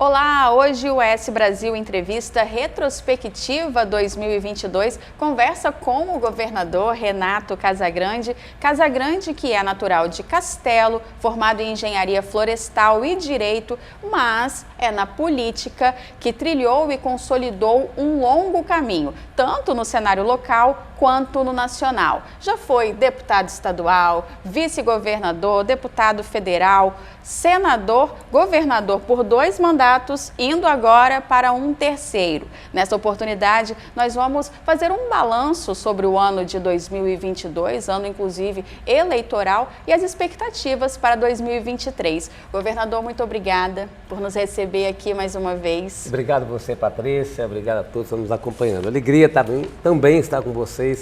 Olá, hoje o S Brasil Entrevista Retrospectiva 2022 conversa com o governador Renato Casagrande. Casagrande, que é natural de Castelo, formado em engenharia florestal e direito, mas é na política que trilhou e consolidou um longo caminho, tanto no cenário local quanto no nacional. Já foi deputado estadual, vice-governador, deputado federal, senador, governador por 2 mandatos, indo agora para um terceiro. Nessa oportunidade, nós vamos fazer um balanço sobre o ano de 2022, ano inclusive eleitoral, e as expectativas para 2023. Governador, muito obrigada por nos receber aqui mais uma vez. Obrigado a você, Patrícia, obrigado a todos que estão nos acompanhando. Alegria também estar com vocês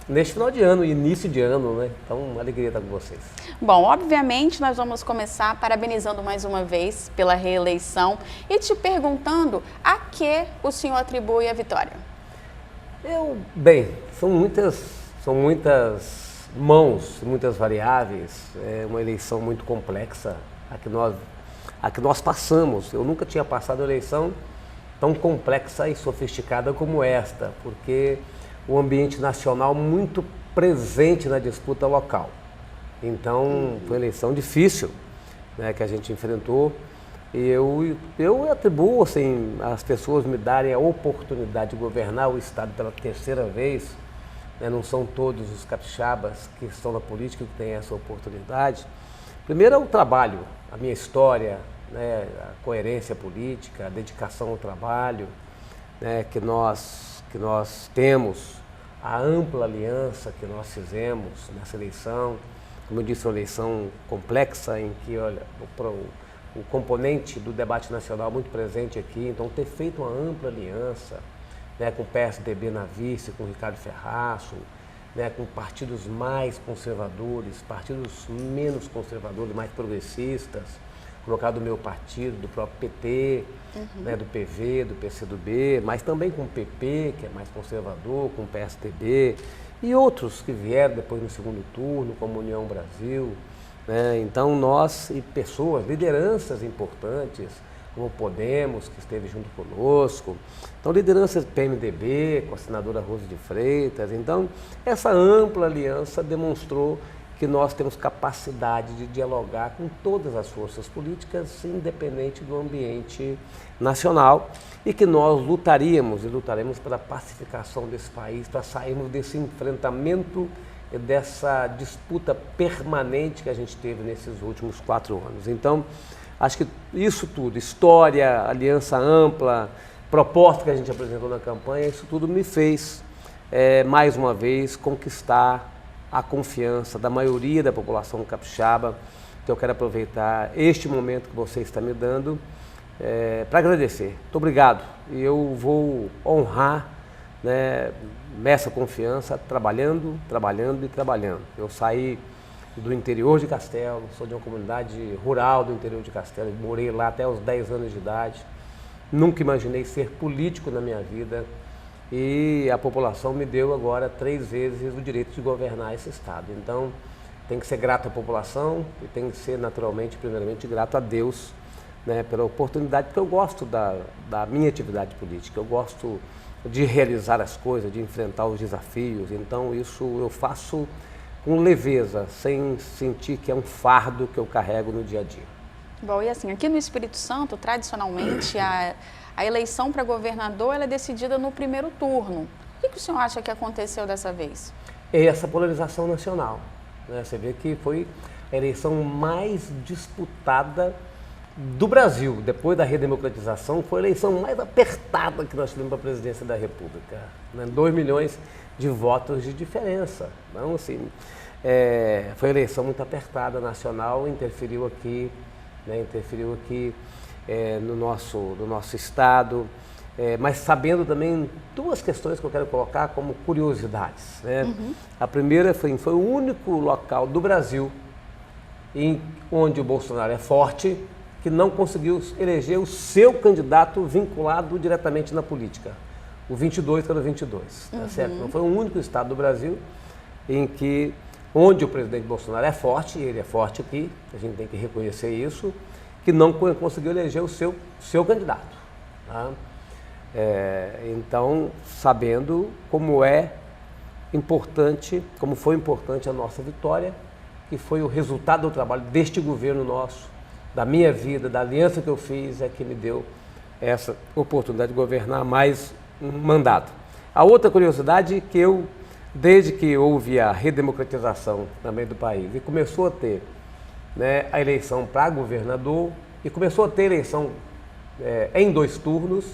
neste final de ano, início de ano, né? Então, alegria estar com vocês. Bom, obviamente nós vamos começar parabenizando mais uma vez pela reeleição e te perguntando a que o senhor atribui a vitória. São muitas mãos, muitas variáveis, é uma eleição muito complexa a que nós passamos. Eu nunca tinha passado uma eleição tão complexa e sofisticada como esta, porque o ambiente nacional muito presente na disputa local. Então, foi uma eleição difícil, né, que a gente enfrentou. E eu atribuo, assim, as pessoas me darem a oportunidade de governar o Estado pela terceira vez, né, não são todos os capixabas que estão na política que têm essa oportunidade. Primeiro é o trabalho, a minha história, né, a coerência política, a dedicação ao trabalho, né, que nós temos, a ampla aliança que nós fizemos nessa eleição. Como eu disse, uma eleição complexa em que, olha, o componente do debate nacional muito presente aqui, então ter feito uma ampla aliança, né, com o PSDB na vice, com o Ricardo Ferraço, né, com partidos mais conservadores, partidos menos conservadores, mais progressistas, colocado o meu partido, do próprio PT, né, do PV, do PCdoB, mas também com o PP, que é mais conservador, com o PSDB, e outros que vieram depois no segundo turno, como União Brasil, né? Então nós e pessoas, lideranças importantes, como o Podemos, que esteve junto conosco, então lideranças do PMDB, com a senadora Rose de Freitas. Então essa ampla aliança demonstrou que nós temos capacidade de dialogar com todas as forças políticas, independente do ambiente nacional, e que nós lutaremos pela pacificação desse país, para sairmos desse enfrentamento, dessa disputa permanente que a gente teve nesses últimos 4 anos. Então, acho que isso tudo, história, aliança ampla, proposta que a gente apresentou na campanha, isso tudo me fez, mais uma vez, conquistar a confiança da maioria da população capixaba. Então eu quero aproveitar este momento que você está me dando para agradecer. Muito obrigado. E eu vou honrar, né, essa confiança trabalhando. Eu saí do interior de Castelo, sou de uma comunidade rural do interior de Castelo, morei lá até os 10 anos de idade. Nunca imaginei ser político na minha vida. E a população me deu agora 3 vezes o direito de governar esse estado. Então, tem que ser grato à população e tem que ser, naturalmente, primeiramente, grato a Deus, né, pela oportunidade, porque eu gosto da minha atividade política, eu gosto de realizar as coisas, de enfrentar os desafios. Então, isso eu faço com leveza, sem sentir que é um fardo que eu carrego no dia a dia. Bom, e assim, aqui no Espírito Santo, tradicionalmente, a eleição para governador ela é decidida no primeiro turno. O que o senhor acha que aconteceu dessa vez? É essa polarização nacional, né? Você vê que foi a eleição mais disputada do Brasil. Depois da redemocratização, foi a eleição mais apertada que nós tivemos para a presidência da República, né? 2 milhões de votos de diferença. Então, assim, foi uma eleição muito apertada, nacional, interferiu aqui, né? No nosso estado, mas sabendo também 2 questões que eu quero colocar como curiosidades, né? A primeira foi o único local do Brasil onde o Bolsonaro é forte, que não conseguiu eleger o seu candidato vinculado diretamente na política, o 22 pelo 22, tá certo? Então, foi o único estado do Brasil onde o presidente Bolsonaro é forte, e ele é forte aqui, a gente tem que reconhecer isso, que não conseguiu eleger o seu candidato. Tá? Então, sabendo como é importante, como foi importante a nossa vitória, que foi o resultado do trabalho deste governo nosso, da minha vida, da aliança que eu fiz, é que me deu essa oportunidade de governar mais um mandato. A outra curiosidade é que eu, desde que houve a redemocratização também do país e começou a ter, né, a eleição para governador e começou a ter eleição em 2 turnos,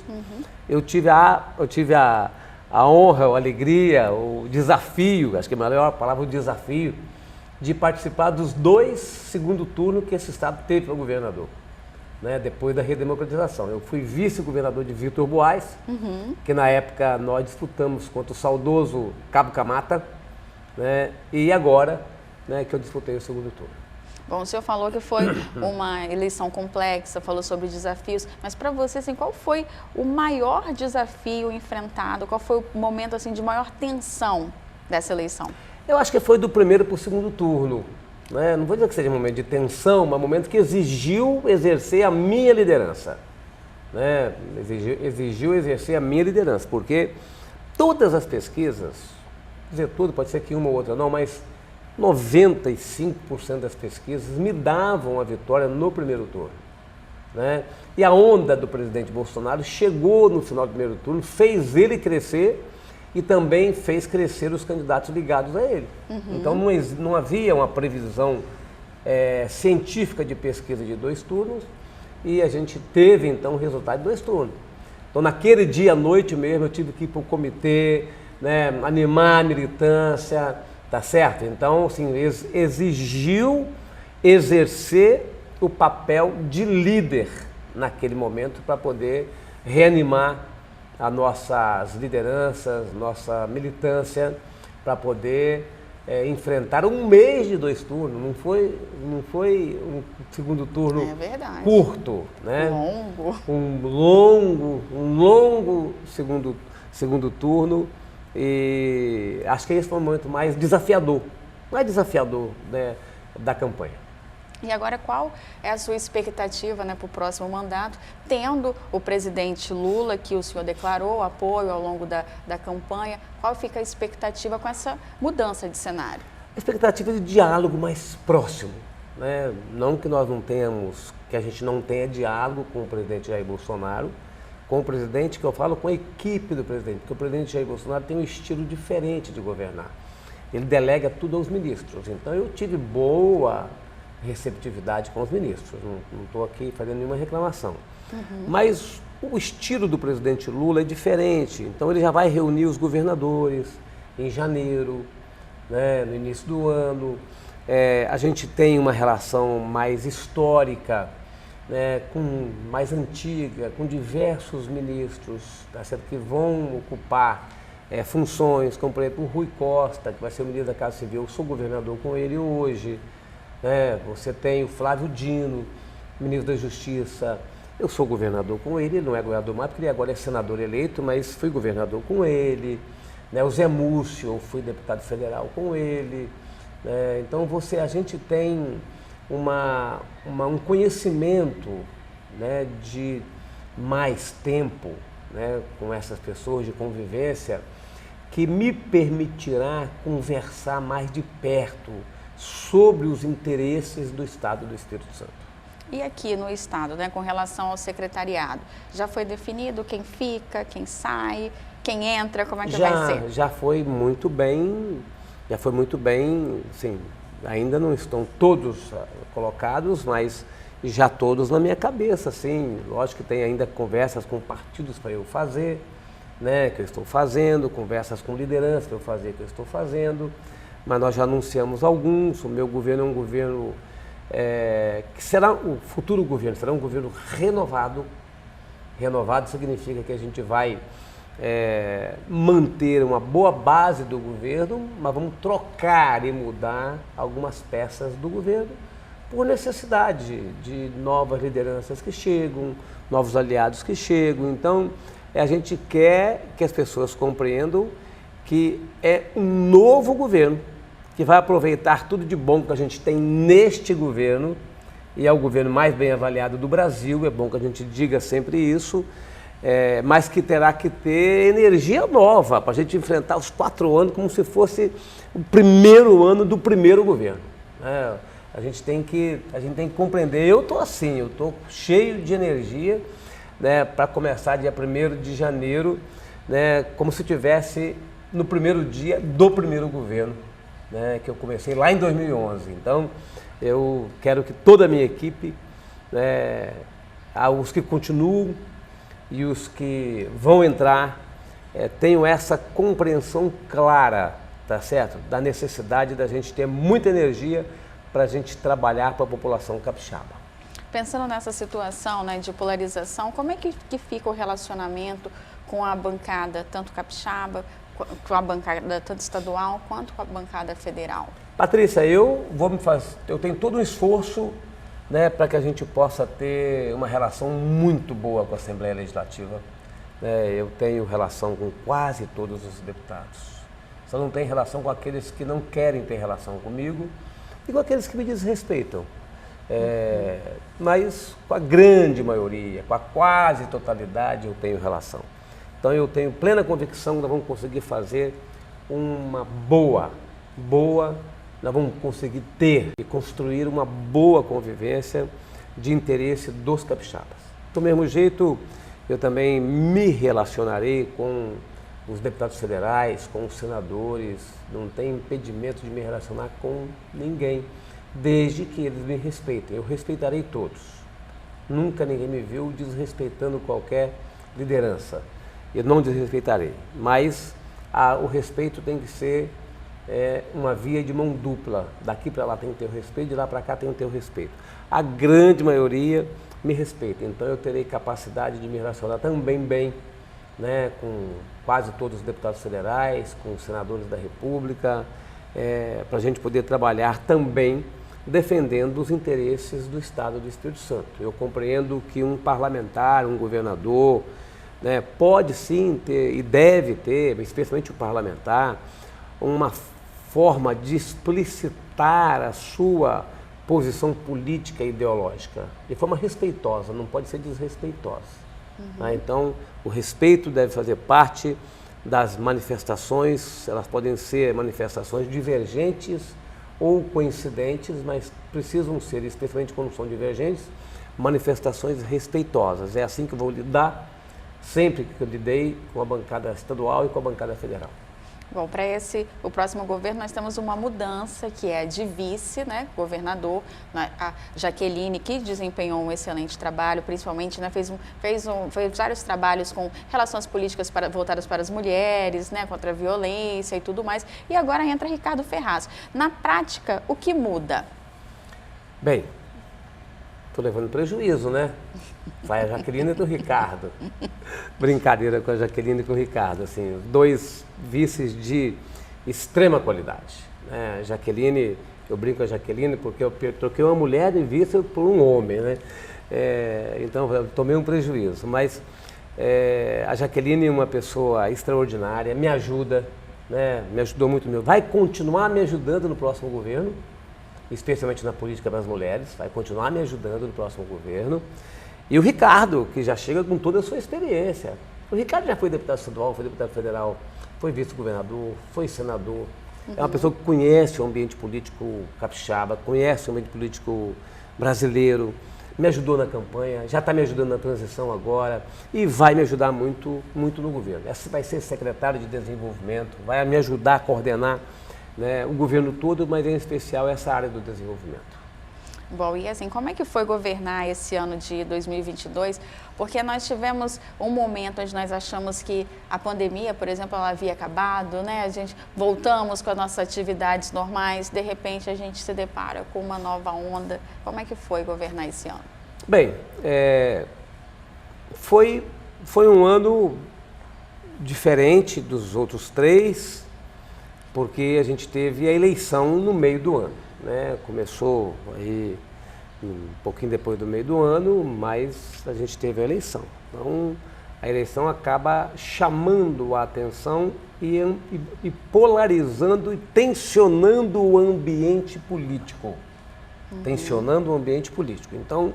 eu tive a honra, a alegria, o desafio, acho que é a melhor palavra, o desafio, de participar dos 2 segundo turnos que esse estado teve para governador, né, depois da redemocratização. Eu fui vice-governador de Vítor Buarque, que na época nós disputamos contra o saudoso Cabo Camata, né, e agora, né, que eu disputei o segundo turno. Bom, o senhor falou que foi uma eleição complexa, falou sobre desafios, mas para você, assim, qual foi o maior desafio enfrentado? Qual foi o momento assim, de maior tensão dessa eleição? Eu acho que foi do primeiro para o segundo turno. Né? Não vou dizer que seja um momento de tensão, mas um momento que exigiu exercer a minha liderança. Né? Exigiu exercer a minha liderança, porque todas as pesquisas, dizer tudo, pode ser que uma ou outra não, mas 95% das pesquisas me davam a vitória no primeiro turno. Né? E a onda do presidente Bolsonaro chegou no final do primeiro turno, fez ele crescer e também fez crescer os candidatos ligados a ele. Então não havia uma previsão científica de pesquisa de 2 turnos e a gente teve então o resultado de 2 turnos. Então naquele dia à noite mesmo eu tive que ir para o comitê, né, animar a militância, tá certo? Então, assim, exigiu exercer o papel de líder naquele momento para poder reanimar as nossas lideranças, nossa militância, para poder enfrentar um mês de 2 turnos. Não foi um segundo turno curto, né? Um longo segundo turno. E acho que esse foi o momento mais desafiador, né, da campanha. E agora qual é a sua expectativa, né, para o próximo mandato, tendo o presidente Lula, que o senhor declarou apoio ao longo da campanha, qual fica a expectativa com essa mudança de cenário? A expectativa de diálogo mais próximo, né? Não que nós não tenhamos, que a gente não tenha diálogo com o presidente Jair Bolsonaro, com o presidente, que eu falo com a equipe do presidente, porque o presidente Jair Bolsonaro tem um estilo diferente de governar. Ele delega tudo aos ministros, então eu tive boa receptividade com os ministros, não estou aqui fazendo nenhuma reclamação. Mas o estilo do presidente Lula é diferente, então ele já vai reunir os governadores em janeiro, né, no início do ano. A gente tem uma relação mais histórica, né, mais antiga, com diversos ministros, tá certo, que vão ocupar funções, como por exemplo o Rui Costa, que vai ser o ministro da Casa Civil, eu sou governador com ele hoje, né? Você tem o Flávio Dino, ministro da Justiça, eu sou governador com ele não é governador mais, porque ele agora é senador eleito, mas fui governador com ele, né? O Zé Múcio, eu fui deputado federal com ele, né? Então a gente tem um conhecimento, né, de mais tempo, né, com essas pessoas, de convivência, que me permitirá conversar mais de perto sobre os interesses do Estado do Espírito Santo. E aqui no Estado, né, com relação ao secretariado, já foi definido quem fica, quem sai, quem entra, como é que vai ser? Já foi muito bem, sim. Ainda não estão todos colocados, mas já todos na minha cabeça, sim. Lógico que tem ainda conversas com partidos para eu fazer, né, que eu estou fazendo, conversas com liderança para eu fazer, que eu estou fazendo, mas nós já anunciamos alguns. O meu governo é um governo que será, o futuro governo será um governo renovado. Renovado significa que a gente vai manter uma boa base do governo, mas vamos trocar e mudar algumas peças do governo por necessidade de novas lideranças que chegam, novos aliados que chegam. Então, a gente quer que as pessoas compreendam que é um novo governo que vai aproveitar tudo de bom que a gente tem neste governo e é o governo mais bem avaliado do Brasil, é bom que a gente diga sempre isso, mas que terá que ter energia nova para a gente enfrentar os 4 anos como se fosse o primeiro ano do primeiro governo. A gente tem que compreender, eu estou assim, eu estou cheio de energia, né, para começar dia 1º de janeiro, né, como se tivesse no primeiro dia do primeiro governo, né, que eu comecei lá em 2011. Então, eu quero que toda a minha equipe, né, os que continuam e os que vão entrar, tenham essa compreensão clara, tá certo? Da necessidade da gente ter muita energia para a gente trabalhar para a população capixaba. Pensando nessa situação, né, de polarização, como é que fica o relacionamento com a bancada, tanto capixaba, com a bancada tanto estadual quanto com a bancada federal? Patrícia, eu tenho todo um esforço, né, para que a gente possa ter uma relação muito boa com a Assembleia Legislativa. Eu tenho relação com quase todos os deputados. Só não tenho relação com aqueles que não querem ter relação comigo e com aqueles que me desrespeitam. Mas com a grande maioria, com a quase totalidade, eu tenho relação. Então eu tenho plena convicção que nós vamos conseguir fazer uma nós vamos conseguir ter e construir uma boa convivência de interesse dos capixabas. Do mesmo jeito, eu também me relacionarei com os deputados federais, com os senadores, não tem impedimento de me relacionar com ninguém, desde que eles me respeitem. Eu respeitarei todos. Nunca ninguém me viu desrespeitando qualquer liderança. Eu não desrespeitarei, mas o respeito tem que ser uma via de mão dupla. Daqui para lá tem que ter o respeito, de lá para cá tem que ter o respeito. A grande maioria me respeita, então eu terei capacidade de me relacionar também bem, né, com quase todos os deputados federais, com os senadores da República, para a gente poder trabalhar também defendendo os interesses do Estado do Espírito Santo. Eu compreendo que um parlamentar, um governador, né, pode sim ter e deve ter, especialmente o parlamentar, uma forma de explicitar a sua posição política e ideológica de forma respeitosa, não pode ser desrespeitosa. Então, o respeito deve fazer parte das manifestações, elas podem ser manifestações divergentes ou coincidentes, mas precisam ser, especialmente quando são divergentes, manifestações respeitosas. É assim que eu vou lidar sempre que eu lidei com a bancada estadual e com a bancada federal. Bom, para o próximo governo nós temos uma mudança que é de vice, né, governador, a Jaqueline, que desempenhou um excelente trabalho, principalmente, né, fez vários trabalhos com relações políticas voltadas para as mulheres, né, contra a violência e tudo mais, e agora entra Ricardo Ferraz. Na prática, o que muda? Bem, estou levando prejuízo, né? Vai a Jaqueline e o Ricardo. Brincadeira com a Jaqueline e com o Ricardo, assim, 2 vices de extrema qualidade. Né? Jaqueline, eu brinco com a Jaqueline porque eu troquei uma mulher de vice por um homem, né? Então eu tomei um prejuízo, mas a Jaqueline é uma pessoa extraordinária, me ajuda, né? Me ajudou muito mesmo. Vai continuar me ajudando no próximo governo, especialmente na política das mulheres, vai continuar me ajudando no próximo governo. E o Ricardo, que já chega com toda a sua experiência. O Ricardo já foi deputado estadual, foi deputado federal, foi vice-governador, foi senador. É uma pessoa que conhece o ambiente político capixaba, conhece o ambiente político brasileiro, me ajudou na campanha, já está me ajudando na transição agora e vai me ajudar muito, muito no governo. Essa vai ser secretário de desenvolvimento, vai me ajudar a coordenar, né, o governo todo, mas em especial essa área do desenvolvimento. Bom, e assim, como é que foi governar esse ano de 2022? Porque nós tivemos um momento onde nós achamos que a pandemia, por exemplo, ela havia acabado, né? A gente voltamos com as nossas atividades normais, de repente a gente se depara com uma nova onda. Como é que foi governar esse ano? Bem, foi um ano diferente dos outros 3, porque a gente teve a eleição no meio do ano. Né? Começou aí um pouquinho depois do meio do ano, mas a gente teve a eleição. Então, a eleição acaba chamando a atenção e polarizando e tensionando o ambiente político. tensionando o ambiente político. Então,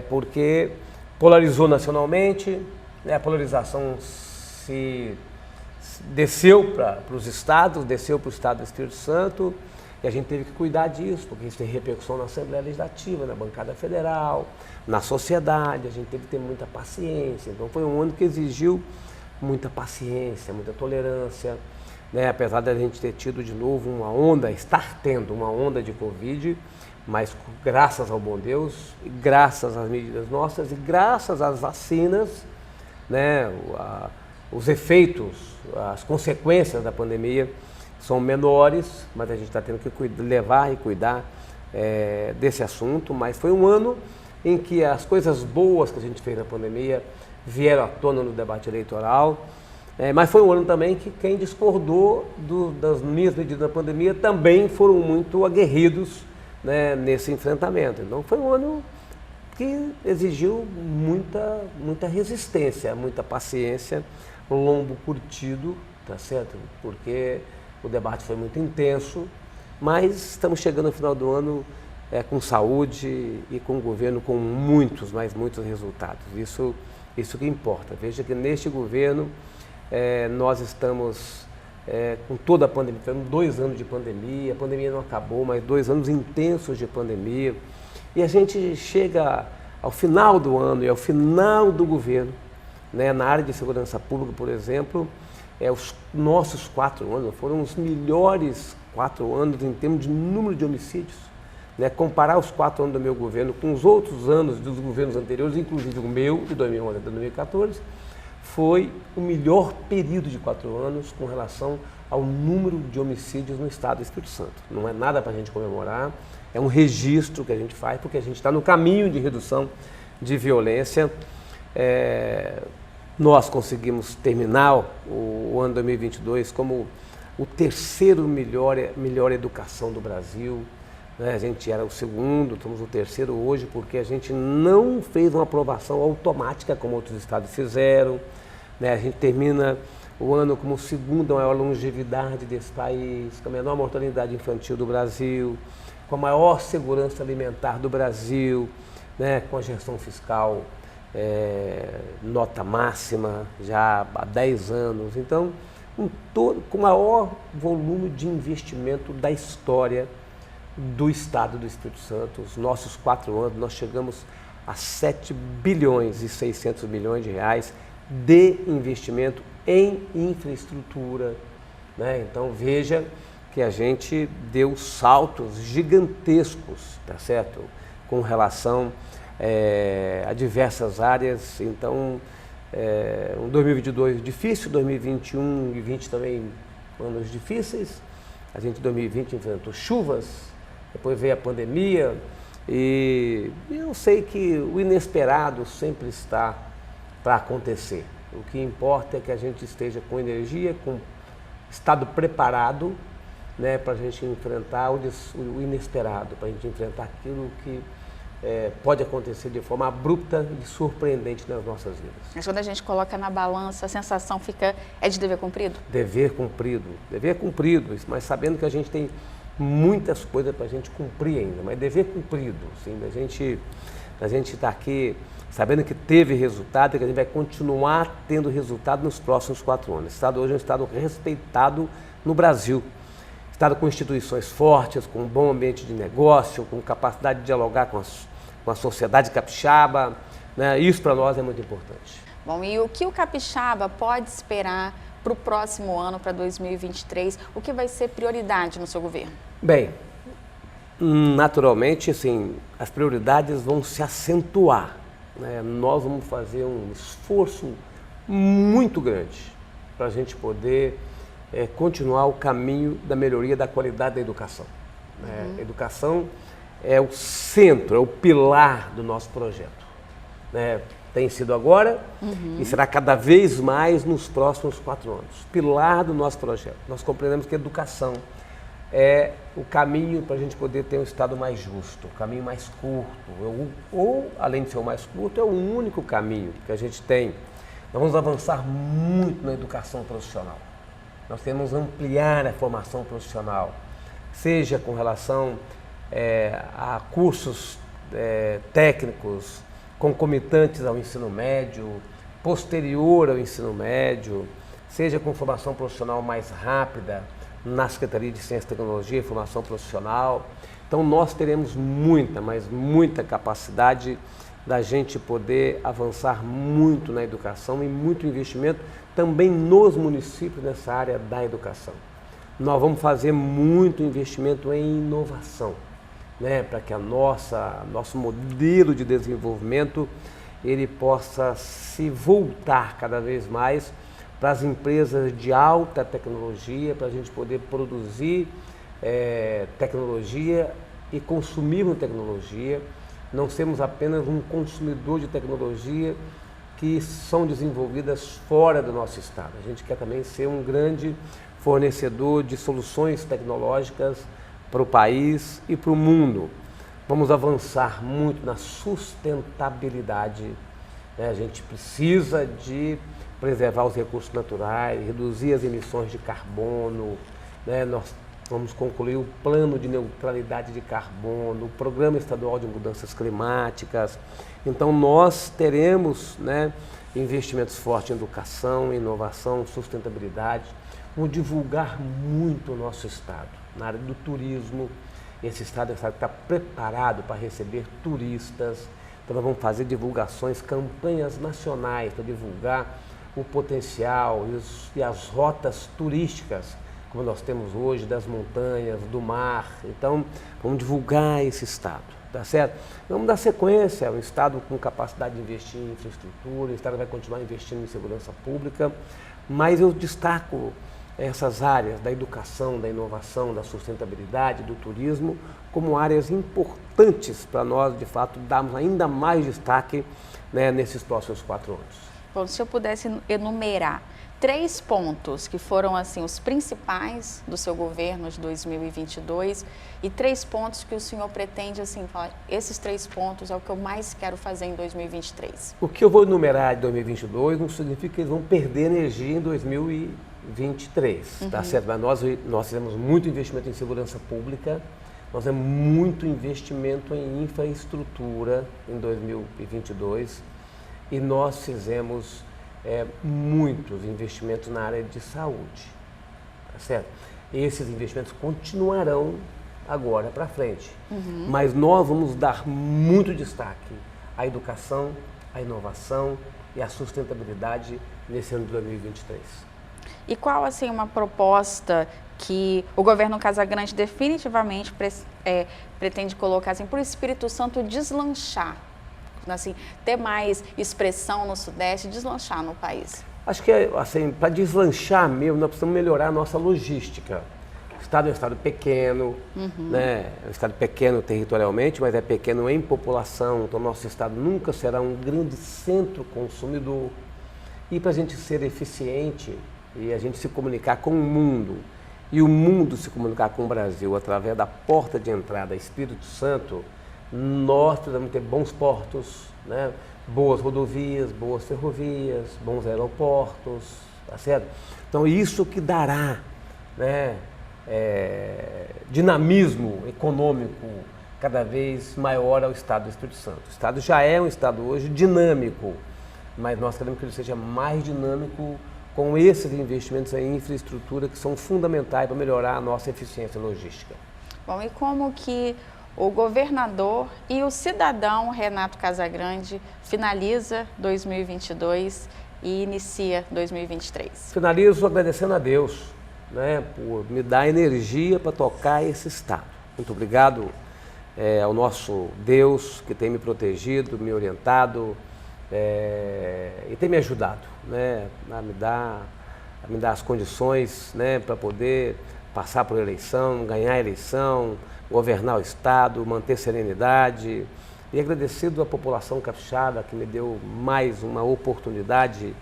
porque polarizou nacionalmente, né, a polarização se desceu para os estados, desceu para o estado do Espírito Santo, e a gente teve que cuidar disso, porque isso tem repercussão na Assembleia Legislativa, na bancada federal, na sociedade, a gente teve que ter muita paciência. Então foi um ano que exigiu muita paciência, muita tolerância, né? Apesar da gente ter tido de novo uma onda, estar tendo uma onda de Covid, mas graças ao bom Deus, e graças às medidas nossas e graças às vacinas, né? Os efeitos, as consequências da pandemia são menores, mas a gente está tendo que levar e cuidar desse assunto. Mas foi um ano em que as coisas boas que a gente fez na pandemia vieram à tona no debate eleitoral, mas foi um ano também que quem discordou das minhas medidas da pandemia também foram muito aguerridos, né, nesse enfrentamento. Então foi um ano que exigiu muita resistência, muita paciência, lombo curtido, tá certo? Porque o debate foi muito intenso, mas estamos chegando ao final do ano com saúde e com um governo com muitos resultados. Isso que importa. Veja que neste governo nós estamos com toda a pandemia, tivemos 2 anos de pandemia, a pandemia não acabou, mas 2 anos intensos de pandemia, e a gente chega ao final do ano e ao final do governo, né, na área de segurança pública, por exemplo, os nossos 4 anos foram os melhores 4 anos em termos de número de homicídios. Né, comparar os 4 anos do meu governo com os outros anos dos governos anteriores, inclusive o meu, de 2011 até 2014, foi o melhor período de 4 anos com relação ao número de homicídios no estado do Espírito Santo. Não é nada para a gente comemorar, é um registro que a gente faz, porque a gente está no caminho de redução de violência. Nós conseguimos terminar o ano 2022 como o 3º melhor educação do Brasil. A gente era o 2º, estamos o 3º hoje, porque a gente não fez uma aprovação automática como outros estados fizeram. A gente termina o ano como o 2º maior longevidade desse país, com a menor mortalidade infantil do Brasil, com a maior segurança alimentar do Brasil, com a gestão fiscal nota máxima já há 10 anos. Então, com o maior volume de investimento da história do Estado do Espírito Santo. Os nossos 4 anos, nós chegamos a 7 bilhões e 600 milhões de reais de investimento em infraestrutura. Então veja que a gente deu saltos gigantescos, tá certo? Com relação a diversas áreas. Então, um 2022 difícil, 2021 e 2020 também anos difíceis. A gente em 2020 enfrentou chuvas, depois veio a pandemia, e eu sei que o inesperado sempre está para acontecer. O que importa é que a gente esteja com energia, com estado preparado, né, para a gente enfrentar o inesperado, para a gente enfrentar aquilo que pode acontecer de forma abrupta e surpreendente nas nossas vidas. Mas quando a gente coloca na balança, a sensação é de dever cumprido? Dever cumprido, mas sabendo que a gente tem muitas coisas para a gente cumprir ainda, mas dever cumprido, sim, a gente está aqui sabendo que teve resultado e que a gente vai continuar tendo resultado nos próximos 4 anos. O Estado hoje é um Estado respeitado no Brasil. Estado com instituições fortes, com um bom ambiente de negócio, com capacidade de dialogar com a sociedade capixaba, né? Isso para nós é muito importante. Bom, e o que o capixaba pode esperar para o próximo ano, para 2023? O que vai ser prioridade no seu governo? Bem, naturalmente, assim, as prioridades vão se acentuar, né? Nós vamos fazer um esforço muito grande para a gente poder continuar o caminho da melhoria da qualidade da educação. Né? Educação é o centro, é o pilar do nosso projeto. Né? Tem sido agora e será cada vez mais nos próximos 4 anos. Pilar do nosso projeto. Nós compreendemos que a educação é o caminho para a gente poder ter um Estado mais justo, o caminho mais curto, ou além de ser o mais curto, é o único caminho que a gente tem. Nós vamos avançar muito na educação profissional. Nós temos que ampliar a formação profissional, seja com relação a cursos técnicos concomitantes ao ensino médio, posterior ao ensino médio, seja com formação profissional mais rápida na Secretaria de Ciência e Tecnologia e Formação Profissional. Então nós teremos muita, mas muita capacidade da gente poder avançar muito na educação e muito investimento também nos municípios nessa área da educação. Nós vamos fazer muito investimento em inovação, né, para que nosso modelo de desenvolvimento ele possa se voltar cada vez mais para as empresas de alta tecnologia, para a gente poder produzir tecnologia e consumir tecnologia. Não sermos apenas um consumidor de tecnologia que são desenvolvidas fora do nosso estado. A gente quer também ser um grande fornecedor de soluções tecnológicas para o país e para o mundo. Vamos avançar muito na sustentabilidade, né? A gente precisa de preservar os recursos naturais, reduzir as emissões de carbono, né? Nós vamos concluir o plano de neutralidade de carbono, o programa estadual de mudanças climáticas. Então nós teremos, né, investimentos fortes em educação, inovação, sustentabilidade. Vamos divulgar muito o nosso estado na área do turismo. Esse estado é um estado que está preparado para receber turistas. Então nós vamos fazer divulgações, campanhas nacionais para divulgar o potencial e as rotas turísticas, como nós temos hoje, das montanhas, do mar. Então vamos divulgar esse estado, tá certo? Vamos dar sequência, um estado com capacidade de investir em infraestrutura, o estado vai continuar investindo em segurança pública, mas eu destaco essas áreas da educação, da inovação, da sustentabilidade, do turismo, como áreas importantes para nós, de fato, darmos ainda mais destaque, né, nesses próximos 4 anos. Bom, se eu pudesse enumerar 3 pontos que foram assim os principais do seu governo de 2022 e 3 pontos que o senhor pretende assim falar, esses 3 pontos é o que eu mais quero fazer em 2023. O que eu vou enumerar de 2022 não significa que eles vão perder energia em 2023, tá certo? Mas nós fizemos muito investimento em segurança pública, nós temos muito investimento em infraestrutura em 2022 e nós fizemos muitos investimentos na área de saúde, tá certo? Esses investimentos continuarão agora para frente, mas nós vamos dar muito destaque à educação, à inovação e à sustentabilidade nesse ano de 2023. E qual assim uma proposta que o governo Casagrande definitivamente pretende colocar assim, para o Espírito Santo deslanchar? Assim, ter mais expressão no Sudeste, deslanchar no país? Acho que assim, para deslanchar mesmo, nós precisamos melhorar a nossa logística. O estado é um estado pequeno, né? É um estado pequeno territorialmente, mas é pequeno em população, então nosso estado nunca será um grande centro consumidor. E para a gente ser eficiente e a gente se comunicar com o mundo, e o mundo se comunicar com o Brasil através da porta de entrada Espírito Santo, nós precisamos ter bons portos, né? Boas rodovias, boas ferrovias, bons aeroportos, tá certo? Então isso que dará, né, dinamismo econômico cada vez maior ao estado do Espírito Santo. O estado já é um estado hoje dinâmico, mas nós queremos que ele seja mais dinâmico com esses investimentos em infraestrutura que são fundamentais para melhorar a nossa eficiência logística. Bom, e como que o governador e o cidadão Renato Casagrande finaliza 2022 e inicia 2023? Finalizo agradecendo a Deus, né, por me dar energia para tocar esse estado. Muito obrigado ao nosso Deus que tem me protegido, me orientado e tem me ajudado, né, a me dar as condições, né, para poder passar por eleição, ganhar a eleição, governar o estado, manter serenidade e agradecido à população capixaba que me deu mais uma oportunidade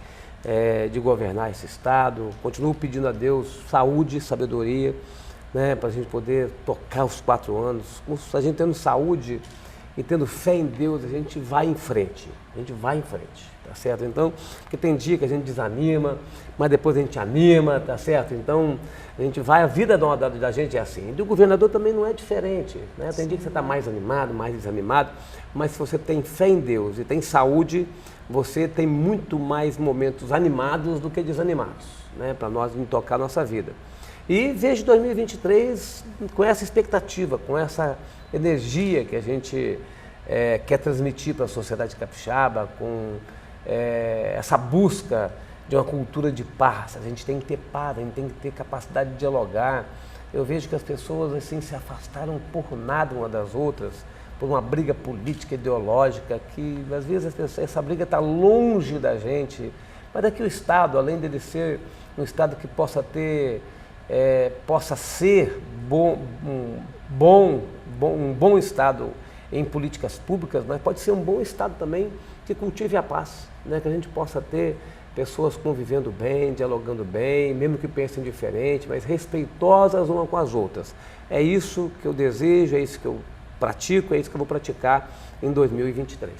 de governar esse estado. Continuo pedindo a Deus saúde e sabedoria, né, para a gente poder tocar os 4 anos. A gente tendo saúde e tendo fé em Deus, a gente vai em frente. A gente vai em frente, tá certo? Então, porque tem dia que a gente desanima, mas depois a gente anima, tá certo? Então, a gente vai, a vida da gente é assim. E do governador também não é diferente, né? Tem dia que você está mais animado, mais desanimado, mas se você tem fé em Deus e tem saúde, você tem muito mais momentos animados do que desanimados, né? Para nós tocar a nossa vida. E vejo 2023 com essa expectativa, com essa energia que a gente quer transmitir para a sociedade capixaba, com essa busca de uma cultura de paz. A gente tem que ter paz, a gente tem que ter capacidade de dialogar. Eu vejo que as pessoas assim se afastaram por nada uma das outras, por uma briga política, ideológica, que às vezes essa briga está longe da gente. Mas daqui o Estado, além dele ser um Estado que possa ser um bom Estado em políticas públicas, mas pode ser um bom Estado também que cultive a paz, né? Que a gente possa ter pessoas convivendo bem, dialogando bem, mesmo que pensem diferente, mas respeitosas umas com as outras. É isso que eu desejo, é isso que eu pratico, é isso que eu vou praticar em 2023.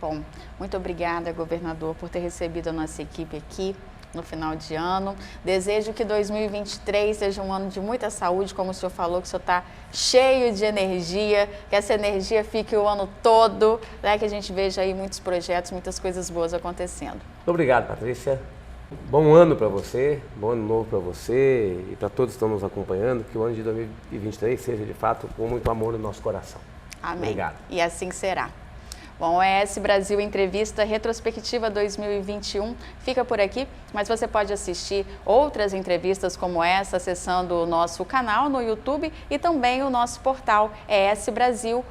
Bom, muito obrigada, governador, por ter recebido a nossa equipe aqui no final de ano. Desejo que 2023 seja um ano de muita saúde, como o senhor falou, que o senhor está cheio de energia, que essa energia fique o ano todo, né, que a gente veja aí muitos projetos, muitas coisas boas acontecendo. Muito obrigado, Patrícia. Bom ano para você, bom ano novo para você e para todos que estão nos acompanhando, que o ano de 2023 seja de fato com muito amor no nosso coração. Amém. Obrigado. E assim será. Bom, o ES Brasil Entrevista Retrospectiva 2021 fica por aqui, mas você pode assistir outras entrevistas como essa acessando o nosso canal no YouTube e também o nosso portal esbrasil.com.br.